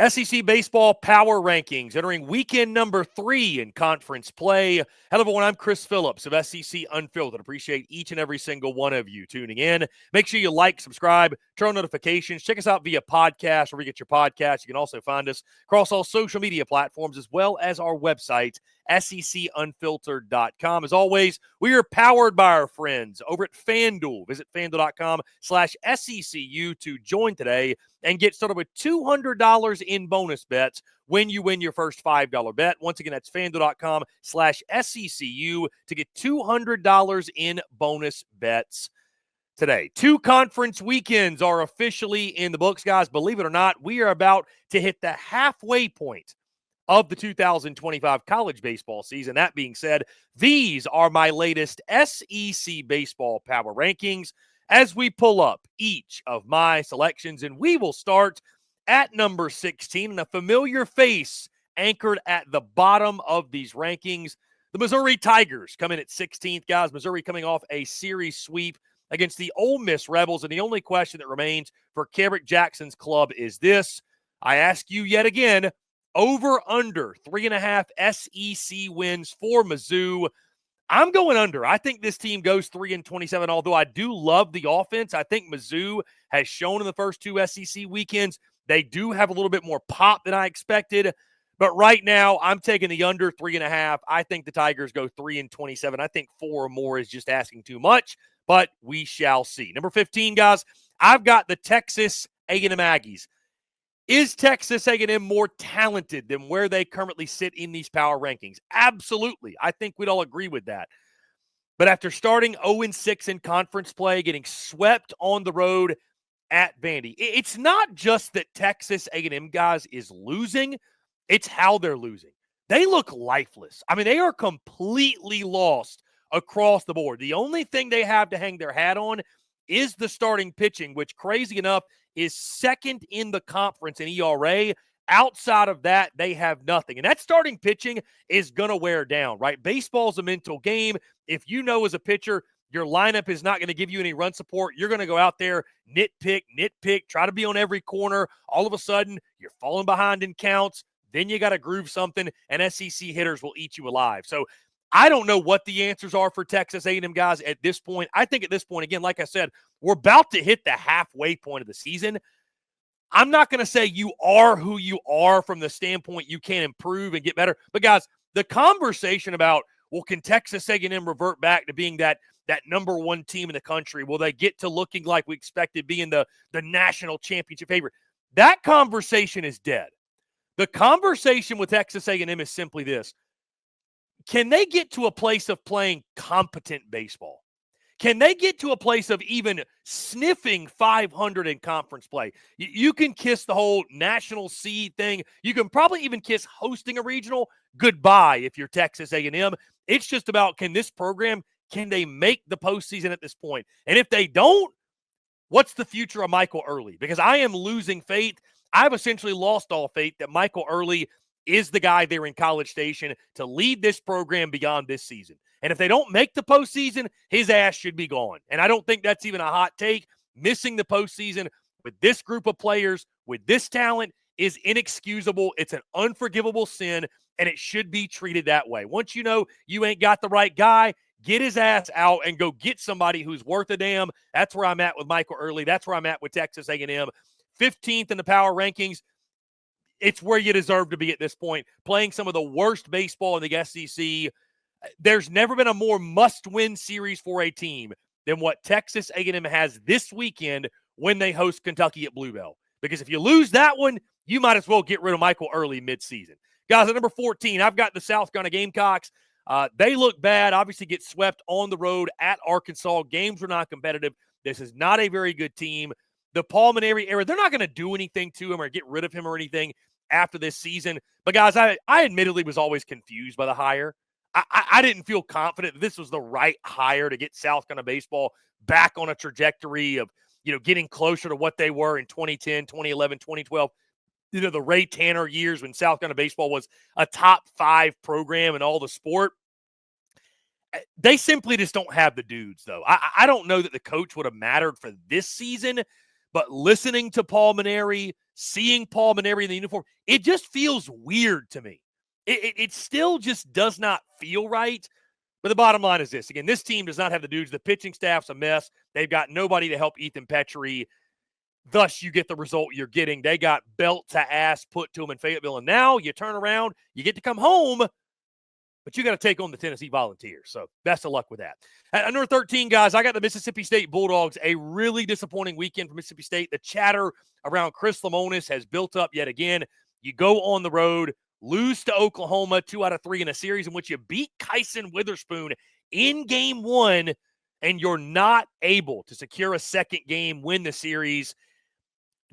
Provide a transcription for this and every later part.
SEC Baseball Power Rankings entering weekend number 3 in conference play. Hello, everyone. I'm Chris Phillips of SEC Unfiltered. Appreciate each and every single one of you tuning in. Make sure you like, subscribe, turn on notifications. Check us out via podcast where we get your podcasts. You can also find us across all social media platforms as well as our website, secunfiltered.com. As always, we are powered by our friends over at FANDUEL. Visit FANDUEL.com/SECU to join today and get started with $200 in bonus bets when you win your first $5 bet. Once again, that's FANDUEL.com/SECU to get $200 in bonus bets today. 2 conference weekends are officially in the books, guys. Believe it or not, we are about to hit the halfway point of the 2025 college baseball season. That being said, these are my latest SEC Baseball Power Rankings as we pull up each of my selections, and we will start at number 16, and a familiar face anchored at the bottom of these rankings. The Missouri Tigers come in at 16th, guys. Missouri coming off a series sweep against the Ole Miss Rebels, and the only question that remains for Kerrick Jackson's club is this. I ask you yet again, over under 3.5 SEC wins for Mizzou. I'm going under. I think this team goes 3-27, although I do love the offense. I think Mizzou has shown in the first 2 SEC weekends they do have a little bit more pop than I expected. But right now, I'm taking the under 3.5. I think the Tigers go 3-27. I think 4 or more is just asking too much, but we shall see. Number 15, guys, I've got the Texas A&M Aggies. Is Texas A&M more talented than where they currently sit in these power rankings? Absolutely. I think we'd all agree with that. But after starting 0-6 in conference play, getting swept on the road at Vandy, it's not just that Texas A&M, guys, is losing. It's how they're losing. They look lifeless. I mean, they are completely lost across the board. The only thing they have to hang their hat on is the starting pitching, which, crazy enough, is second in the conference in ERA. Outside of that, they have nothing. And that starting pitching is going to wear down, right? Baseball's a mental game. If you know as a pitcher your lineup is not going to give you any run support, you're going to go out there, nitpick, try to be on every corner. All of a sudden, you're falling behind in counts. Then you got to groove something, and SEC hitters will eat you alive. So I don't know what the answers are for Texas A&M, guys, at this point. I think at this point, again, like I said, we're about to hit the halfway point of the season. I'm not going to say you are who you are from the standpoint you can improve and get better. But, guys, the conversation about, well, can Texas A&M revert back to being that number 1 team in the country? Will they get to looking like we expected, being the national championship favorite? That conversation is dead. The conversation with Texas A&M is simply this. Can they get to a place of playing competent baseball? Can they get to a place of even sniffing 500 in conference play? You can kiss the whole national seed thing. You can probably even kiss hosting a regional goodbye if you're Texas A&M. It's just about, can this program, can they make the postseason at this point? And if they don't, what's the future of Michael Early? Because I am losing faith. I've essentially lost all faith that Michael Early is the guy there in College Station to lead this program beyond this season. And if they don't make the postseason, his ass should be gone. And I don't think that's even a hot take. Missing the postseason with this group of players, with this talent, is inexcusable. It's an unforgivable sin, and it should be treated that way. Once you know you ain't got the right guy, get his ass out and go get somebody who's worth a damn. That's where I'm at with Michael Early. That's where I'm at with Texas A&M. 15th in the power rankings. It's where you deserve to be at this point, playing some of the worst baseball in the SEC. There's never been a more must-win series for a team than what Texas A&M has this weekend when they host Kentucky at Bluebell. Because if you lose that one, you might as well get rid of Michael Early midseason. Guys, at number 14, I've got the South Carolina Gamecocks. They look bad, obviously get swept on the road at Arkansas. Games were not competitive. This is not a very good team. The Palmineri era, they're not going to do anything to him or get rid of him or anything after this season. But, guys, I admittedly was always confused by the hire. I didn't feel confident that this was the right hire to get South Carolina baseball back on a trajectory of, getting closer to what they were in 2010, 2011, 2012. The Ray Tanner years when South Carolina baseball was a top 5 program in all the sport. They simply just don't have the dudes, though. I don't know that the coach would have mattered for this season, but listening to Paul Mainieri, seeing Paul Mainieri in the uniform, it just feels weird to me. It still just does not feel right. But the bottom line is this. Again, this team does not have the dudes. The pitching staff's a mess. They've got nobody to help Ethan Petrie. Thus, you get the result you're getting. They got belt to ass put to them in Fayetteville. And now you turn around, you get to come home, but you got to take on the Tennessee Volunteers. So best of luck with that. At number 13, guys, I got the Mississippi State Bulldogs. A really disappointing weekend for Mississippi State. The chatter around Chris Lemonis has built up yet again. You go on the road, lose to Oklahoma 2 out of 3 in a series in which you beat Kyson Witherspoon in game 1, and you're not able to secure a second game, win the series.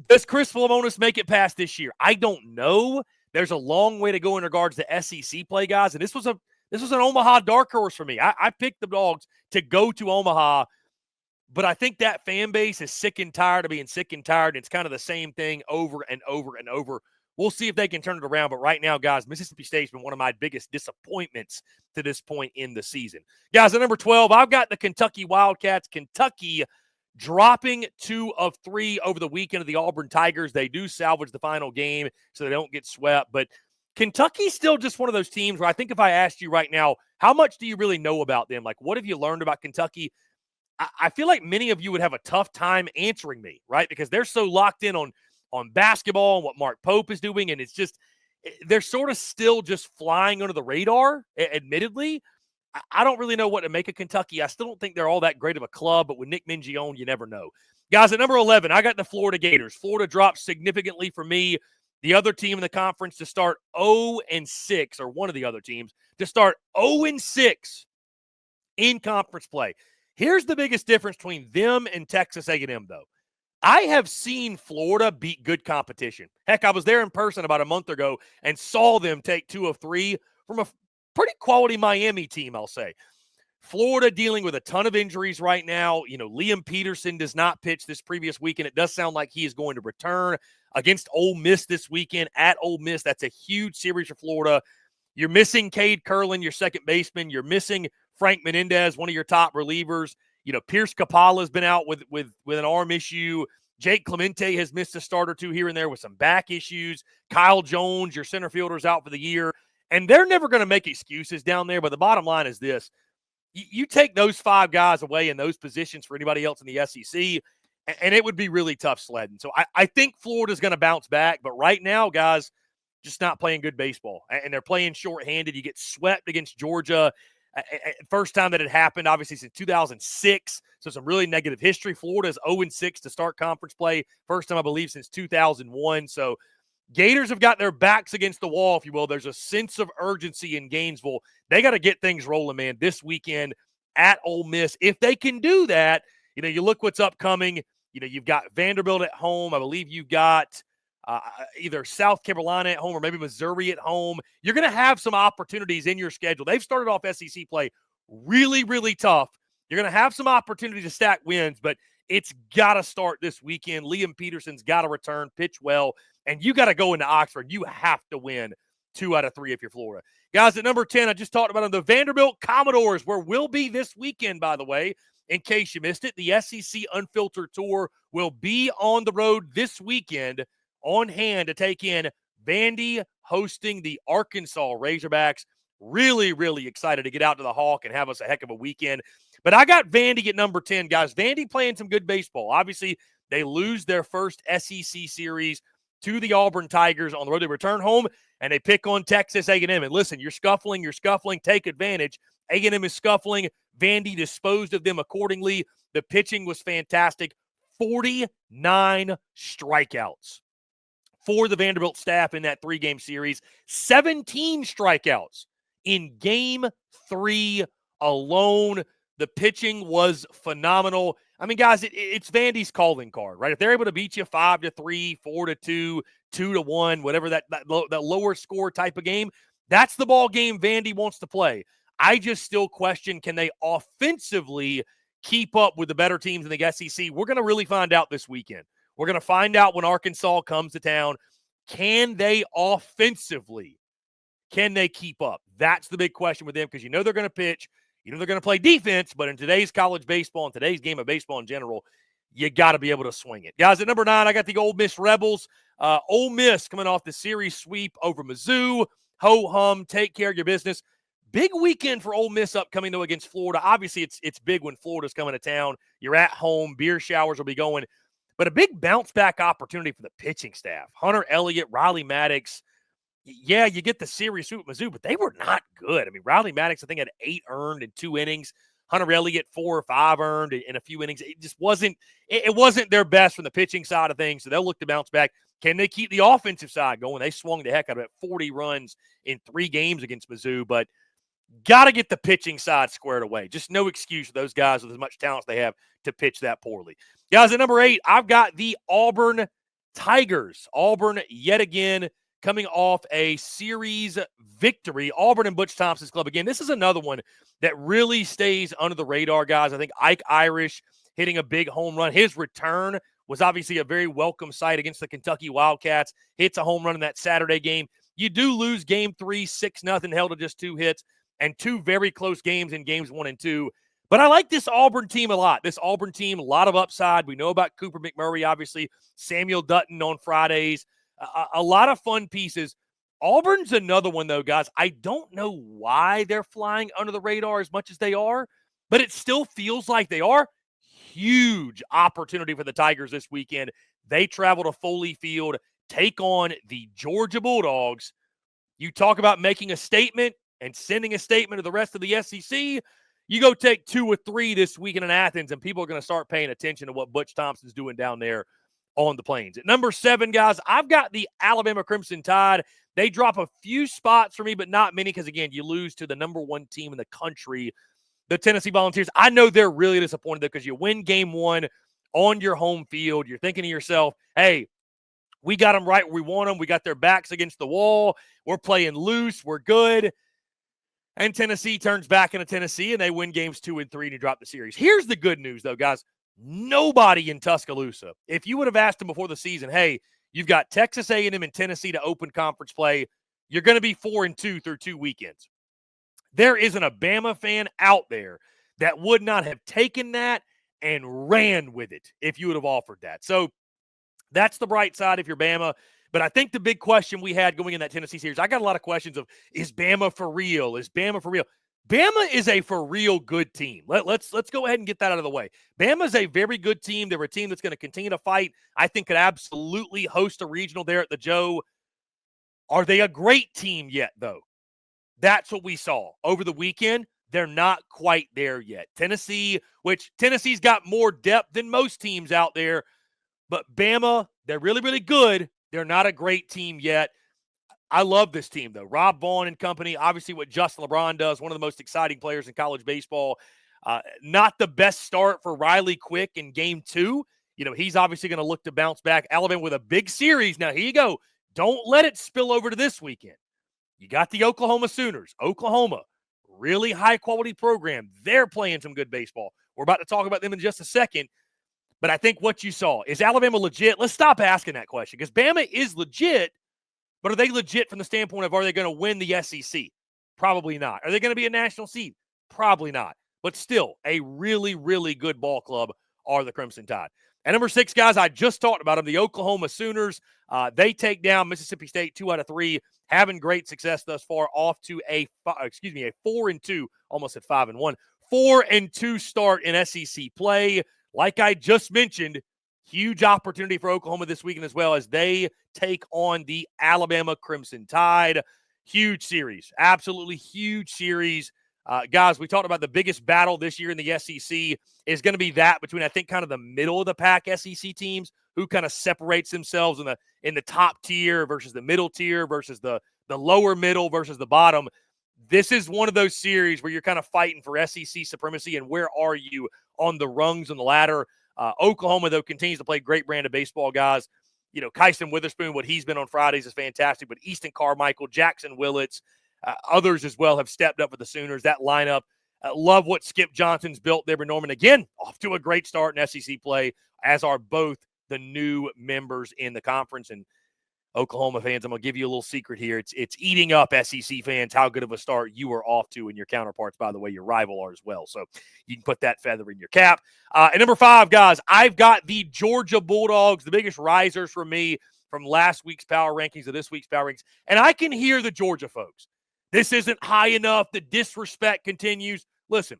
Does Chris Lemonis make it past this year? I don't know. There's a long way to go in regards to SEC play, guys, and this was an Omaha dark horse for me. I picked the Dogs to go to Omaha, but I think that fan base is sick and tired of being sick and tired, and it's kind of the same thing over and over and over. We'll see if they can turn it around, but right now, guys, Mississippi State's been one of my biggest disappointments to this point in the season. Guys, at number 12, I've got the Kentucky Wildcats. Kentucky dropping 2 of 3 over the weekend of the Auburn Tigers. They do salvage the final game so they don't get swept, but Kentucky's still just one of those teams where I think if I asked you right now, how much do you really know about them? Like, what have you learned about Kentucky? I feel like many of you would have a tough time answering me, right? Because they're so locked in on basketball and what Mark Pope is doing, and it's just they're sort of still just flying under the radar, admittedly. I don't really know what to make of Kentucky. I still don't think they're all that great of a club, but with Nick Mingione, you never know. Guys, at number 11, I got the Florida Gators. Florida dropped significantly for me. The other team in the conference to start 0-6, or one of the other teams to start 0-6 in conference play. Here's the biggest difference between them and Texas A&M, though. I have seen Florida beat good competition. Heck, I was there in person about a month ago and saw them take 2 of 3 from a pretty quality Miami team, I'll say. Florida dealing with a ton of injuries right now. You know, Liam Peterson does not pitch this previous weekend. It does sound like he is going to return against Ole Miss this weekend at Ole Miss. That's a huge series for Florida. You're missing Cade Curlin, your second baseman. You're missing Frank Menendez, one of your top relievers. You know, Pierce Capala has been out with an arm issue. Jake Clemente has missed a start or two here and there with some back issues. Kyle Jones, your center fielder, is out for the year. And they're never going to make excuses down there. But the bottom line is this. You take those 5 guys away in those positions for anybody else in the SEC, and it would be really tough sledding. So I think Florida's going to bounce back. But right now, guys, just not playing good baseball. And they're playing shorthanded. You get swept against Georgia. First time that it happened, obviously, since 2006. So some really negative history. Florida is 0-6 to start conference play. First time, I believe, since 2001. So Gators have got their backs against the wall, if you will. There's a sense of urgency in Gainesville. They got to get things rolling, man, this weekend at Ole Miss. If they can do that, you know, you look what's upcoming. You know, you've got Vanderbilt at home. I believe you've got either South Carolina at home or maybe Missouri at home. You're going to have some opportunities in your schedule. They've started off SEC play really, really tough. You're going to have some opportunity to stack wins, but it's got to start this weekend. Liam Peterson's got to return, pitch well, and you got to go into Oxford. You have to win 2 out of 3 if you're Florida. Guys, at number 10, I just talked about them, the Vanderbilt Commodores, where we'll be this weekend, by the way. In case you missed it, the SEC Unfiltered Tour will be on the road this weekend, on hand to take in Vandy hosting the Arkansas Razorbacks. Really, really excited to get out to the Hawk and have us a heck of a weekend. But I got Vandy at number 10, guys. Vandy playing some good baseball. Obviously, they lose their first SEC series to the Auburn Tigers on the road. They return home, and they pick on Texas A&M. And listen, you're scuffling, take advantage. A&M is scuffling. Vandy disposed of them accordingly. The pitching was fantastic. 49 strikeouts for the Vanderbilt staff in that 3-game series. 17 strikeouts in game 3 alone. The pitching was phenomenal. I mean, guys, it's Vandy's calling card, right? If they're able to beat you 5-3, 4-2, 2-1, whatever that lower score type of game, that's the ball game Vandy wants to play. I just still question, can they offensively keep up with the better teams in the SEC? We're going to really find out this weekend. We're going to find out when Arkansas comes to town. Can they offensively, can they keep up? That's the big question with them, because you know they're going to pitch. You know they're going to play defense, but in today's college baseball and today's game of baseball in general, you got to be able to swing it. Guys, at number 9, I got the Ole Miss Rebels. Ole Miss coming off the series sweep over Mizzou. Ho-hum, take care of your business. Big weekend for Ole Miss upcoming, though, against Florida. Obviously, it's big when Florida's coming to town. You're at home. Beer showers will be going. But a big bounce-back opportunity for the pitching staff. Hunter Elliott, Riley Maddox. Yeah, you get the series sweep with Mizzou, but they were not good. I mean, Riley Maddox, I think, had 8 earned in 2 innings. Hunter Elliott, 4 or 5 earned in a few innings. It just wasn't their best from the pitching side of things, so they'll look to bounce back. Can they keep the offensive side going? They swung the heck out of it, 40 runs in 3 games against Mizzou, but got to get the pitching side squared away. Just no excuse for those guys with as much talent as they have to pitch that poorly. Guys, at number 8, I've got the Auburn Tigers. Auburn, yet again, coming off a series victory. Auburn and Butch Thompson's club. Again, this is another one that really stays under the radar, guys. I think Ike Irish hitting a big home run. His return was obviously a very welcome sight against the Kentucky Wildcats. Hits a home run in that Saturday game. You do lose game 3, 6-0, held to just 2 hits, and 2 very close games in games 1 and 2. But I like this Auburn team a lot. This Auburn team, a lot of upside. We know about Cooper McMurray, obviously. Samuel Dutton on Fridays. A lot of fun pieces. Auburn's another one, though, guys. I don't know why they're flying under the radar as much as they are, but it still feels like they are. Huge opportunity for the Tigers this weekend. They travel to Foley Field, take on the Georgia Bulldogs. You talk about making a statement and sending a statement to the rest of the SEC. You go take 2 or 3 this weekend in Athens, and people are going to start paying attention to what Butch Thompson's doing down there on the Plains. At number 7, guys, I've got the Alabama Crimson Tide. They drop a few spots for me, but not many because, again, you lose to the number 1 team in the country, the Tennessee Volunteers. I know they're really disappointed, though, because you win game 1 on your home field. You're thinking to yourself, hey, we got them right where we want them. We got their backs against the wall. We're playing loose. We're good. And Tennessee turns back into Tennessee, and they win games 2 and 3, and you drop the series. Here's the good news, though, guys. Nobody in Tuscaloosa, if you would have asked them before the season, hey, you've got Texas A&M and Tennessee to open conference play, you're going to be 4 and 2 through 2 weekends. There isn't a Bama fan out there that would not have taken that and ran with it if you would have offered that. So that's the bright side if you're Bama. But I think the big question we had going in that Tennessee series, I got a lot of questions of, is Bama for real? Is Bama for real? Bama is a for real good team. Let's go ahead and get that out of the way. Bama is a very good team. They're a team that's going to continue to fight. I think could absolutely host a regional there at the Joe. Are they a great team yet, though? That's what we saw over the weekend. They're not quite there yet. Tennessee, which Tennessee's got more depth than most teams out there, but Bama, they're really, really good. They're not a great team yet. I love this team, though. Rob Vaughn and company, obviously what Justin LeBron does, one of the most exciting players in college baseball. Not the best start for Riley Quick in game 2. You know, he's obviously going to look to bounce back. Alabama with a big series. Now, here you go. Don't let it spill over to this weekend. You got the Oklahoma Sooners. Oklahoma, really high-quality program. They're playing some good baseball. We're about to talk about them in just a second. But I think what you saw, is Alabama legit? Let's stop asking that question because Bama is legit, but are they legit from the standpoint of are they going to win the SEC? Probably not. Are they going to be a national seed? Probably not. But still, a really, really good ball club are the Crimson Tide. And number 6, guys, I just talked about them, the Oklahoma Sooners. They take down Mississippi State 2 out of 3, having great success thus far, off to a 4-2, almost at 5-1, 4-2 start in SEC play. Like I just mentioned, huge opportunity for Oklahoma this weekend as well as they take on the Alabama Crimson Tide. Huge series, absolutely huge series. Guys, we talked about the biggest battle this year in the SEC is going to be that between, I think, kind of the middle of the pack SEC teams, who kind of separates themselves in the top tier versus the middle tier versus the lower middle versus the bottom. This is one of those series where you're kind of fighting for SEC supremacy and where are you on the rungs on the ladder. Oklahoma, though, continues to play great brand of baseball, guys. You know, Kyson Witherspoon, what he's been on Fridays is fantastic, but Easton Carmichael, Jackson Willits, others as well have stepped up for the Sooners. That lineup, love what Skip Johnson's built there. But Norman, again, off to a great start in SEC play, as are both the new members in the conference. And Oklahoma fans, I'm going to give you a little secret here. It's eating up SEC fans how good of a start you are off to, and your counterparts, by the way, your rival are as well. So you can put that feather in your cap. And number 5, guys, I've got the Georgia Bulldogs, the biggest risers for me from last week's power rankings to this week's power rankings. And I can hear the Georgia folks. This isn't high enough. The disrespect continues. Listen,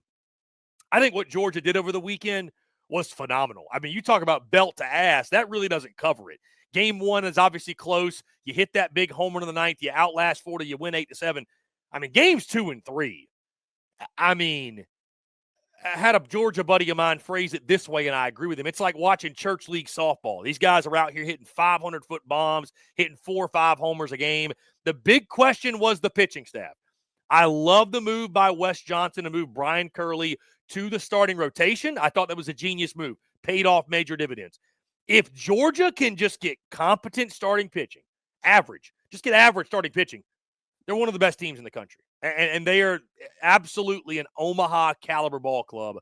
I think what Georgia did over the weekend was phenomenal. I mean, you talk about belt to ass. That really doesn't cover it. Game 1 is obviously close. You hit that big homer in the 9th. You outlast 40. You win 8-7. I mean, games 2 and 3. I mean, I had a Georgia buddy of mine phrase it this way, and I agree with him. It's like watching church league softball. These guys are out here hitting 500-foot bombs, hitting 4 or 5 homers a game. The big question was the pitching staff. I love the move by Wes Johnson to move Brian Curley to the starting rotation. I thought that was a genius move. Paid off major dividends. If Georgia can just get competent starting pitching, just get average starting pitching, they're one of the best teams in the country. And they are absolutely an Omaha caliber ball club.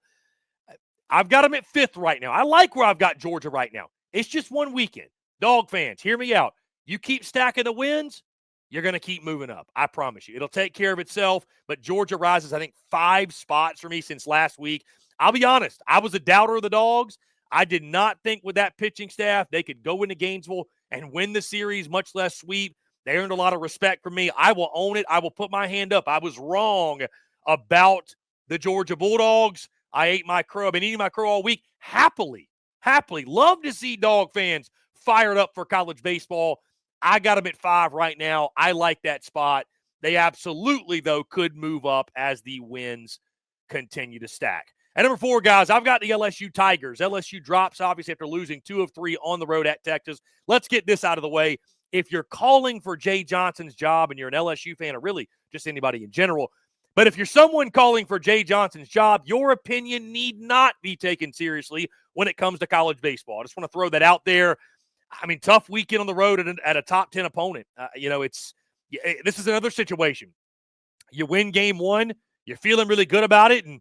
I've got them at 5th right now. I like where I've got Georgia right now. It's just one weekend. Dog fans, hear me out. You keep stacking the wins, you're going to keep moving up. I promise you. It'll take care of itself, but Georgia rises, I think, 5 spots for me since last week. I'll be honest. I was a doubter of the Dogs. I did not think with that pitching staff they could go into Gainesville and win the series, much less sweep. They earned a lot of respect from me. I will own it. I will put my hand up. I was wrong about the Georgia Bulldogs. I ate my crow. I've been eating my crow all week. Happily. Love to see Dog fans fired up for college baseball. I got them at 5 right now. I like that spot. They absolutely, though, could move up as the wins continue to stack. At number 4, guys, I've got the LSU Tigers. LSU drops, obviously, after losing 2 of 3 on the road at Texas. Let's get this out of the way. If you're calling for Jay Johnson's job and you're an LSU fan, or really just anybody in general, but if you're someone calling for Jay Johnson's job, your opinion need not be taken seriously when it comes to college baseball. I just want to throw that out there. I mean, tough weekend on the road at a top 10 opponent. This is another situation. You win game 1, you're feeling really good about it, and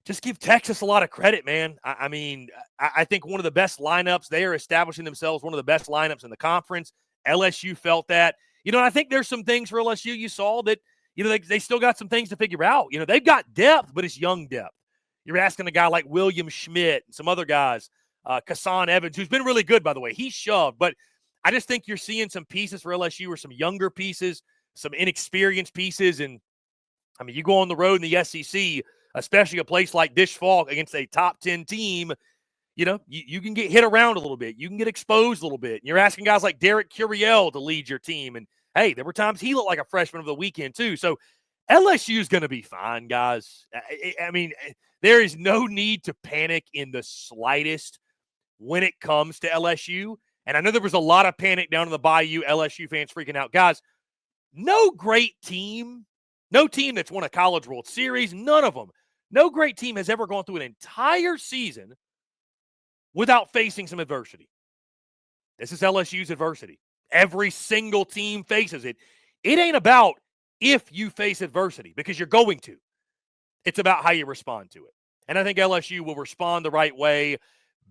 just give Texas a lot of credit, man. I think one of the best lineups, they are establishing themselves one of the best lineups in the conference. LSU felt that. And I think there's some things for LSU you saw that, they still got some things to figure out. They've got depth, but it's young depth. You're asking a guy like William Schmidt and some other guys, Kassan Evans, who's been really good, by the way. He's shoved, but I just think you're seeing some pieces for LSU or some younger pieces, some inexperienced pieces. And, you go on the road in the SEC, especially a place like Dish Falk against a top 10 team, you can get hit around a little bit. You can get exposed a little bit. And you're asking guys like Derek Curiel to lead your team. And, hey, there were times he looked like a freshman of the weekend too. So LSU is going to be fine, guys. There is no need to panic in the slightest when it comes to LSU. And I know there was a lot of panic down in the Bayou, LSU fans freaking out. Guys, no great team, no team that's won a College World Series, none of them, no great team has ever gone through an entire season without facing some adversity. This is LSU's adversity. Every single team faces it. It ain't about if you face adversity, because you're going to. It's about how you respond to it. And I think LSU will respond the right way.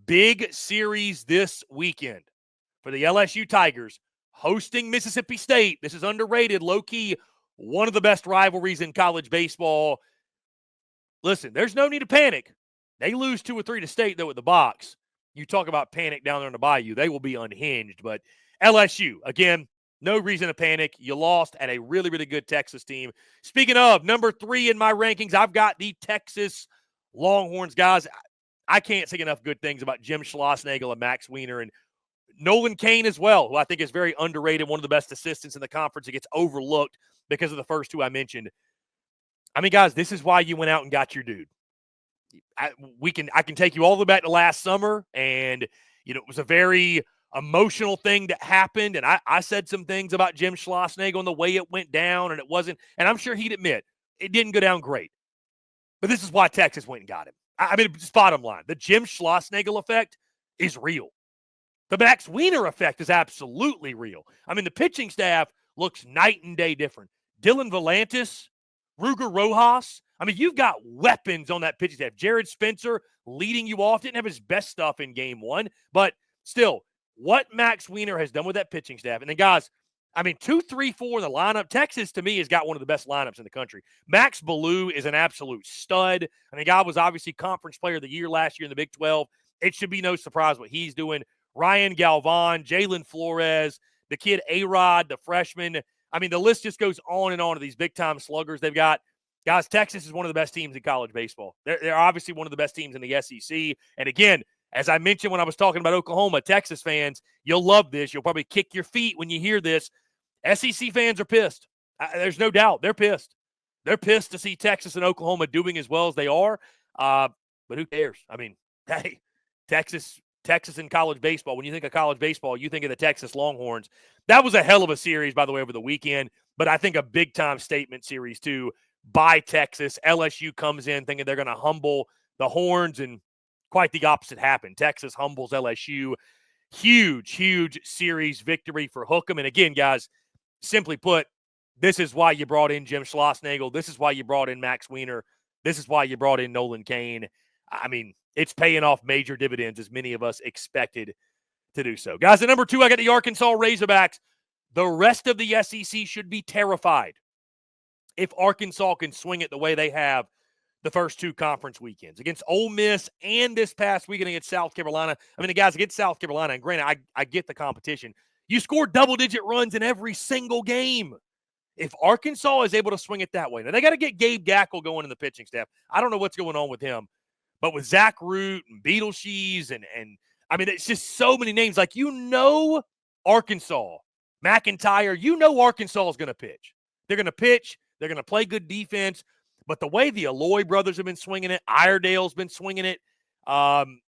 Big series this weekend for the LSU Tigers, hosting Mississippi State. This is underrated, low-key, one of the best rivalries in college baseball. Listen, there's no need to panic. They lose 2 or 3 to State, though, at the box. You talk about panic down there in the Bayou, they will be unhinged. But LSU, again, no reason to panic. You lost at a really, really good Texas team. Speaking of, number 3 in my rankings, I've got the Texas Longhorns. Guys, I can't say enough good things about Jim Schlossnagle and Max Weiner and Nolan Cain as well, who I think is very underrated, one of the best assistants in the conference. It gets overlooked because of the first 2 I mentioned. Guys, this is why you went out and got your dude. I can take you all the way back to last summer, and it was a very emotional thing that happened, and I said some things about Jim Schlossnagle and the way it went down, and it wasn't, and I'm sure he'd admit it didn't go down great. But this is why Texas went and got him. Just bottom line, the Jim Schlossnagle effect is real. The Max Weiner effect is absolutely real. The pitching staff looks night and day different. Dylan Volantis, Ruger Rojas. You've got weapons on that pitching staff. Jared Spencer leading you off. Didn't have his best stuff in game 1, but still, what Max Weiner has done with that pitching staff. And then, guys, I mean, 2, 3, 4 in the lineup. Texas, to me, has got one of the best lineups in the country. Max Ballou is an absolute stud. I mean, guy was obviously Conference Player of the Year last year in the Big 12. It should be no surprise what he's doing. Ryan Galvan, Jalen Flores, the kid A-Rod, the freshman. I mean, the list just goes on and on of these big-time sluggers they've got. Guys, Texas is one of the best teams in college baseball. They're obviously one of the best teams in the SEC. And again, as I mentioned when I was talking about Oklahoma, Texas fans, you'll love this. You'll probably kick your feet when you hear this. SEC fans are pissed. There's no doubt. They're pissed. They're pissed to see Texas and Oklahoma doing as well as they are. But who cares? I mean, hey, Texas in college baseball. When you think of college baseball, you think of the Texas Longhorns. That was a hell of a series, by the way, over the weekend. But I think a big-time statement series, too, by Texas. LSU comes in thinking they're going to humble the Horns, and quite the opposite happened. Texas humbles LSU. Huge, huge series victory for Hook'em. And again, guys, simply put, this is why you brought in Jim Schlossnagle. This is why you brought in Max Weiner. This is why you brought in Nolan Cain. I mean, it's paying off major dividends, as many of us expected to do so. Guys, at number 2, I got the Arkansas Razorbacks. The rest of the SEC should be terrified if Arkansas can swing it the way they have the first 2 conference weekends against Ole Miss and this past weekend against South Carolina. I mean, the guys against South Carolina, and granted, I get the competition. You score double-digit runs in every single game. If Arkansas is able to swing it that way, now they got to get Gabe Gackle going in the pitching staff. I don't know what's going on with him, but with Zach Root and Beetleshees and I mean, it's just so many names. Like, Arkansas, McIntyre, Arkansas is going to pitch. They're going to pitch. They're going to play good defense. But the way the Alloy brothers have been swinging it, Iredale's been swinging it. I'm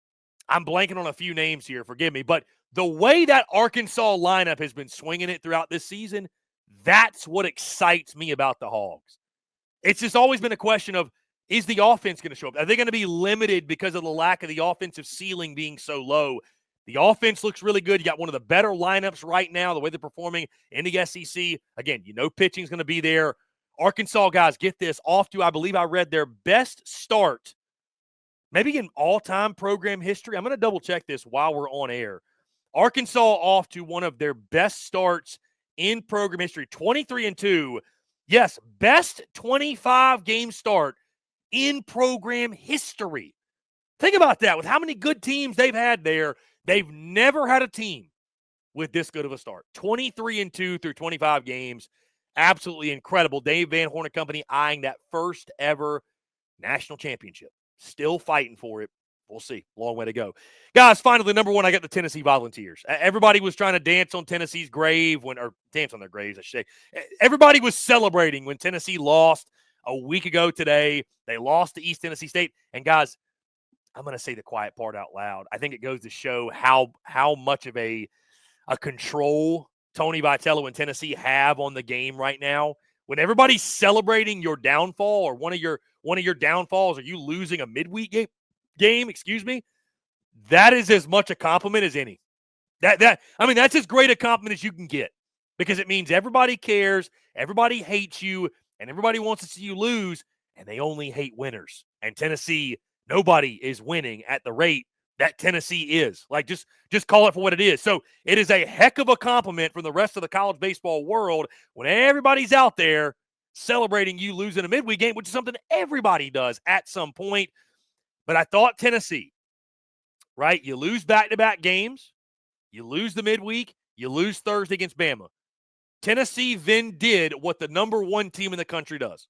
blanking on a few names here. Forgive me. But the way that Arkansas lineup has been swinging it throughout this season, that's what excites me about the Hogs. It's just always been a question of, is the offense going to show up? Are they going to be limited because of the lack of the offensive ceiling being so low? The offense looks really good. You got one of the better lineups right now, the way they're performing in the SEC. Again, pitching's going to be there. Arkansas, guys, get this, off to, I believe I read, their best start, maybe in all-time program history. I'm going to double-check this while we're on air. Arkansas off to one of their best starts in program history, 23-2. Yes, best 25-game start in program history. Think about that. With how many good teams they've had there, they've never had a team with this good of a start. 23-2 through 25 games. Absolutely incredible. Dave Van Horn and company eyeing that first ever national championship. Still fighting for it. We'll see. Long way to go. Guys, finally, number 1, I got the Tennessee Volunteers. Everybody was trying to dance on Tennessee's grave or dance on their graves, I should say. Everybody was celebrating when Tennessee lost a week ago today. They lost to East Tennessee State. And guys, I'm going to say the quiet part out loud. I think it goes to show how much of a control Tony Vitello and Tennessee have on the game right now. When everybody's celebrating your downfall, or one of your downfalls, or you losing a midweek game, that is as much a compliment as any. That's as great a compliment as you can get, because it means everybody cares, everybody hates you, and everybody wants to see you lose, and they only hate winners. And Tennessee, nobody is winning at the rate that Tennessee is. Like, just call it for what it is. So it is a heck of a compliment from the rest of the college baseball world when everybody's out there celebrating you losing a midweek game, which is something everybody does at some point. But I thought Tennessee, right? You lose back-to-back games. You lose the midweek. You lose Thursday against Bama. Tennessee then did what the number 1 team in the country does.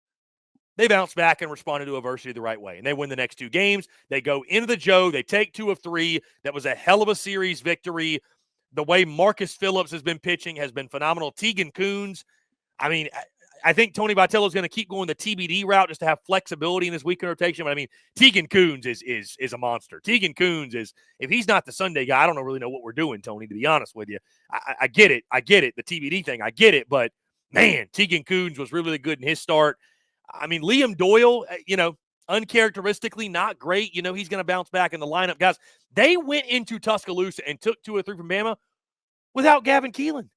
They bounced back and responded to adversity the right way, and they win the next 2 games. They go into the Joe. They take 2 of 3. That was a hell of a series victory. The way Marcus Phillips has been pitching has been phenomenal. Tegan Coons, I mean, I think Tony Vitello is going to keep going the TBD route just to have flexibility in his weekend rotation. But I mean, Tegan Coons is a monster. Tegan Coons is, if he's not the Sunday guy, I don't really know what we're doing, Tony, to be honest with you. I get it. The TBD thing, I get it. But man, Tegan Coons was really, really good in his start. I mean, Liam Doyle, uncharacteristically not great. He's going to bounce back in the lineup. Guys, they went into Tuscaloosa and took 2 or 3 from Bama without Gavin Keelan.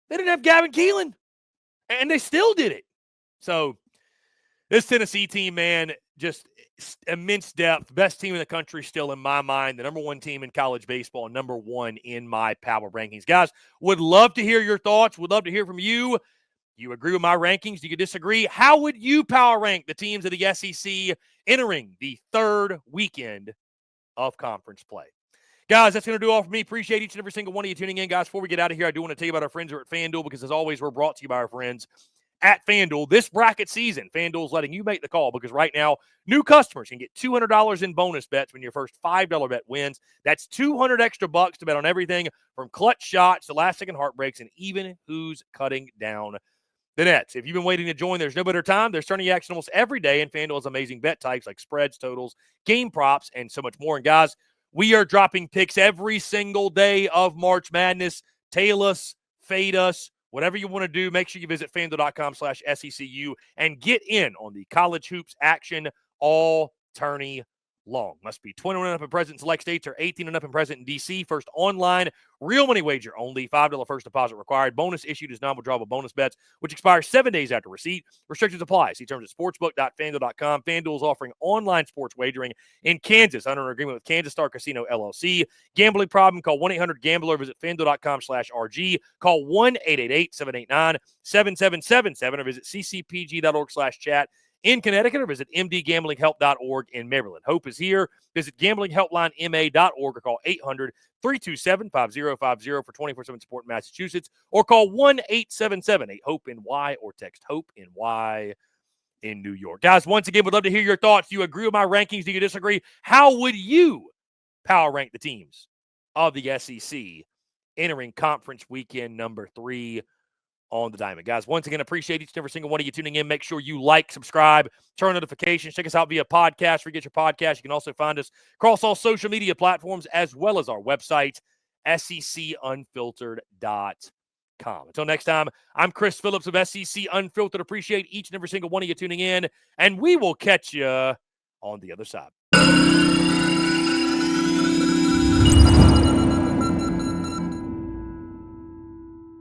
They didn't have Gavin Keelan, and they still did it. So this Tennessee team, man, just immense depth, best team in the country still in my mind, the number one team in college baseball, number one in my power rankings. Guys, would love to hear your thoughts. Would love to hear from you. Do you agree with my rankings? Do you disagree? How would you power rank the teams of the SEC entering the third weekend of conference play? Guys, that's going to do all for me. Appreciate each and every single one of you tuning in. Guys, before we get out of here, I do want to tell you about our friends here at FanDuel because, as always, we're brought to you by our friends at FanDuel. This bracket season, FanDuel's letting you make the call because right now, new customers can get $200 in bonus bets when your first $5 bet wins. That's $200 extra bucks to bet on everything from clutch shots to last-second heartbreaks and even who's cutting down the nets. If you've been waiting to join, there's no better time. There's turning action almost every day, and FanDuel has amazing bet types like spreads, totals, game props, and so much more. And guys, we are dropping picks every single day of March Madness. Tail us, fade us, whatever you want to do. Make sure you visit FanDuel.com/SECU and get in on the college hoops action all tourney long. Must be 21 and up and present in select states or 18 and up and present in D.C. First online, real money wager only. $5 first deposit required. Bonus issued as non-withdrawable bonus bets, which expire 7 days after receipt. Restrictions apply. See terms at sportsbook.fanduel.com. FanDuel is offering online sports wagering in Kansas under an agreement with Kansas Star Casino, LLC. Gambling problem? Call 1-800-GAMBLER. Visit FanDuel.com/RG. Call 1-888-789-7777 or visit ccpg.org/chat. In Connecticut, or visit mdgamblinghelp.org in Maryland. Hope is here. Visit gamblinghelplinema.org or call 800-327-5050 for 24/7 support in Massachusetts, or call 1-877-8-HOPE-NY or text HOPE-NY in New York. Guys, once again, would love to hear your thoughts. Do you agree with my rankings? Do you disagree? How would you power rank the teams of the SEC entering conference weekend number 3 on the diamond? Guys, once again, appreciate each and every single one of you tuning in. Make sure you like, subscribe, turn notifications. Check us out via podcast. Where you get your podcast. You can also find us across all social media platforms as well as our website, secunfiltered.com. Until next time, I'm Chris Phillips of SEC Unfiltered. Appreciate each and every single one of you tuning in, and we will catch you on the other side.